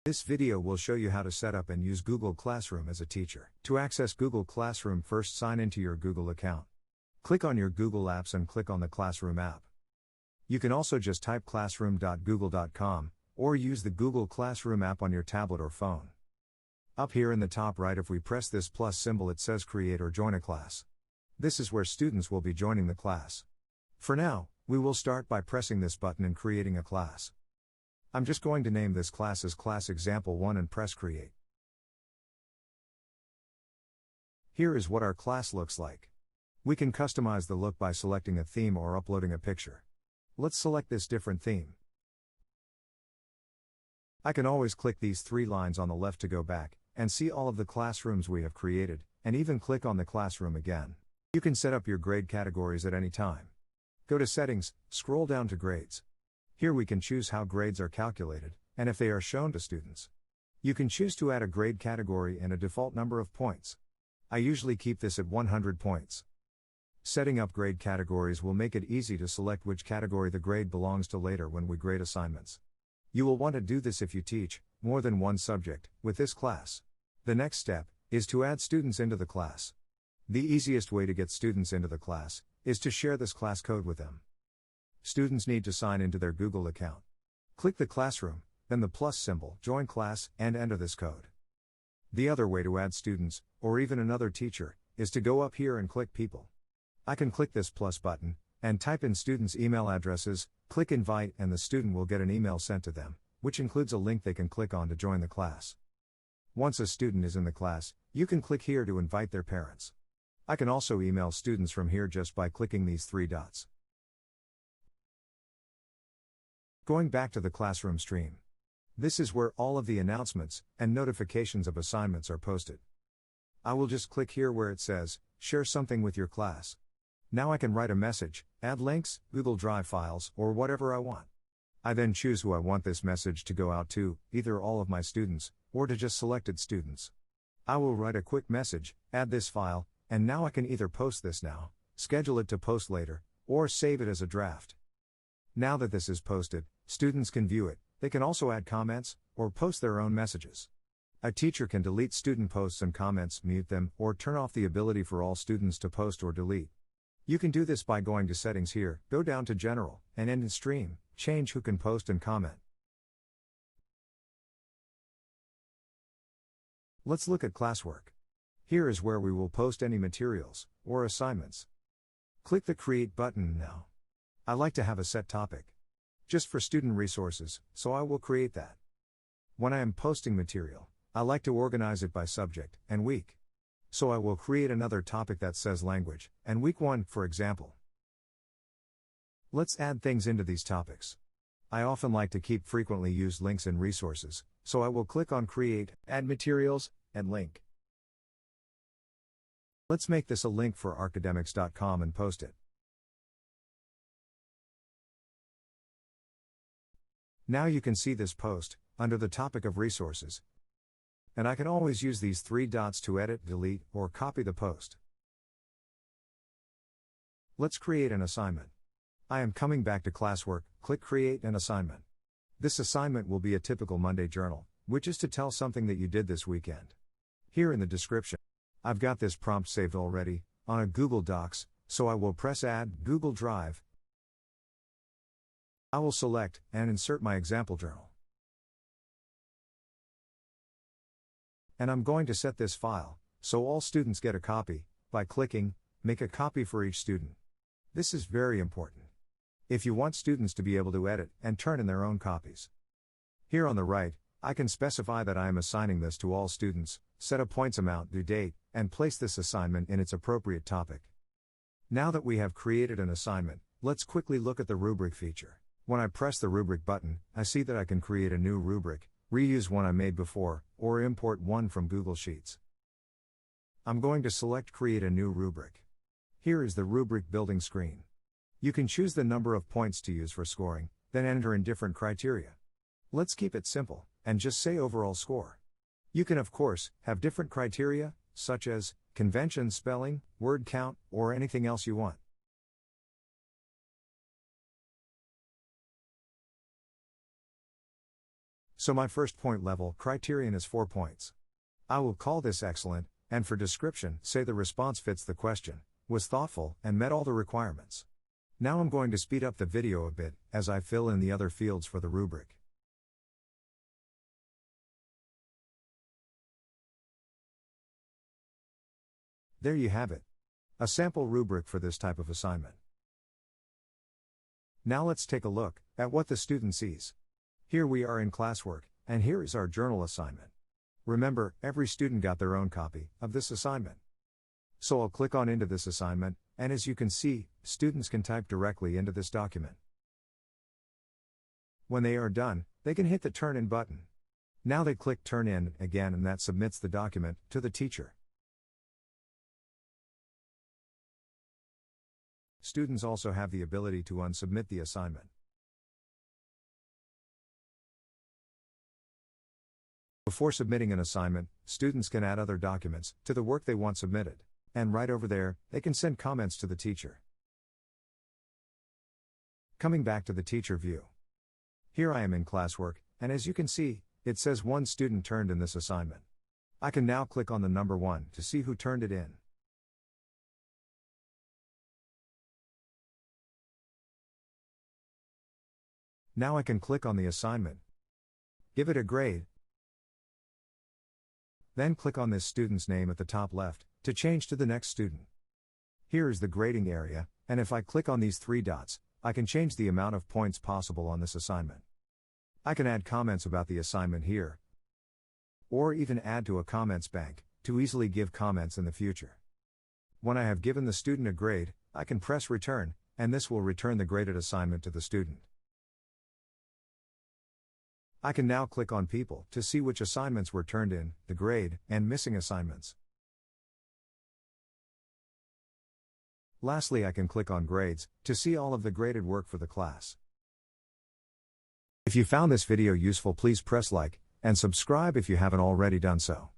This video will show you how to set up and use Google Classroom as a teacher. To access Google Classroom, first sign into your Google account. Click on your Google Apps and click on the Classroom app. You can also just type classroom.google.com, or use the Google Classroom app on your tablet or phone. Up here in the top right, if we press this plus symbol, it says Create or Join a Class. This is where students will be joining the class. For now, we will start by pressing this button and creating a class. I'm just going to name this class as Class Example 1 and press Create. Here is what our class looks like. We can customize the look by selecting a theme or uploading a picture. Let's select this different theme. I can always click these three lines on the left to go back and see all of the classrooms we have created, and even click on the classroom again. You can set up your grade categories at any time. Go to Settings, scroll down to Grades. Here we can choose how grades are calculated, and if they are shown to students. You can choose to add a grade category and a default number of points. I usually keep this at 100 points. Setting up grade categories will make it easy to select which category the grade belongs to later when we grade assignments. You will want to do this if you teach more than one subject with this class. The next step is to add students into the class. The easiest way to get students into the class is to share this class code with them. Students need to sign into their Google account. Click the classroom, then the plus symbol, Join Class, and enter this code. The other way to add students, or even another teacher, is to go up here and click People. I can click this plus button, and type in students' email addresses, click Invite, and the student will get an email sent to them, which includes a link they can click on to join the class. Once a student is in the class, you can click here to invite their parents. I can also email students from here just by clicking these three dots. Going back to the classroom stream. This is where all of the announcements and notifications of assignments are posted. I will just click here where it says, Share something with your class. Now I can write a message, add links, Google Drive files, or whatever I want. I then choose who I want this message to go out to, either all of my students, or to just selected students. I will write a quick message, add this file, and now I can either post this now, schedule it to post later, or save it as a draft. Now that this is posted, students can view it. They can also add comments, or post their own messages. A teacher can delete student posts and comments, mute them, or turn off the ability for all students to post or delete. You can do this by going to Settings here, go down to General, and End in Stream, change who can post and comment. Let's look at Classwork. Here is where we will post any materials, or assignments. Click the Create button now. I like to have a set topic. Just for student resources, so I will create that. When I am posting material, I like to organize it by subject and week. So I will create another topic that says language, and week 1, for example. Let's add things into these topics. I often like to keep frequently used links and resources, so I will click on Create, Add Materials, and Link. Let's make this a link for academics.com and post it. Now you can see this post, under the topic of resources. And I can always use these three dots to edit, delete, or copy the post. Let's create an assignment. I am coming back to Classwork, click Create an Assignment. This assignment will be a typical Monday journal, which is to tell something that you did this weekend. Here in the description, I've got this prompt saved already, on a Google Docs, so I will press Add, Google Drive. I will select, and insert my example journal. And I'm going to set this file, so all students get a copy, by clicking, Make a copy for each student. This is very important. If you want students to be able to edit and turn in their own copies. Here on the right, I can specify that I am assigning this to all students, set a points amount, due date, and place this assignment in its appropriate topic. Now that we have created an assignment, let's quickly look at the rubric feature. When I press the rubric button, I see that I can create a new rubric, reuse one I made before, or import one from Google Sheets. I'm going to select Create a new rubric. Here is the rubric building screen. You can choose the number of points to use for scoring, then enter in different criteria. Let's keep it simple, and just say overall score. You can of course, have different criteria, such as convention, spelling, word count, or anything else you want. So my first point level criterion is 4 points. I will call this excellent, and for description, say the response fits the question, was thoughtful, and met all the requirements. Now I'm going to speed up the video a bit, as I fill in the other fields for the rubric. There you have it. A sample rubric for this type of assignment. Now let's take a look at what the student sees. Here we are in Classwork, and here is our journal assignment. Remember, every student got their own copy of this assignment. So I'll click on into this assignment, and as you can see, students can type directly into this document. When they are done, they can hit the Turn In button. Now they click Turn In again, and that submits the document to the teacher. Students also have the ability to unsubmit the assignment. Before submitting an assignment, students can add other documents to the work they want submitted. And right over there, they can send comments to the teacher. Coming back to the teacher view. Here I am in Classwork, and as you can see, it says one student turned in this assignment. I can now click on the number 1 to see who turned it in. Now I can click on the assignment, give it a grade, then click on this student's name at the top left to change to the next student. Here is the grading area, and if I click on these 3 dots, I can change the amount of points possible on this assignment. I can add comments about the assignment here, or even add to a comments bank to easily give comments in the future. When I have given the student a grade, I can press return, and this will return the graded assignment to the student. I can now click on People to see which assignments were turned in, the grade, and missing assignments. Lastly, I can click on Grades to see all of the graded work for the class. If you found this video useful, please press like and subscribe if you haven't already done so.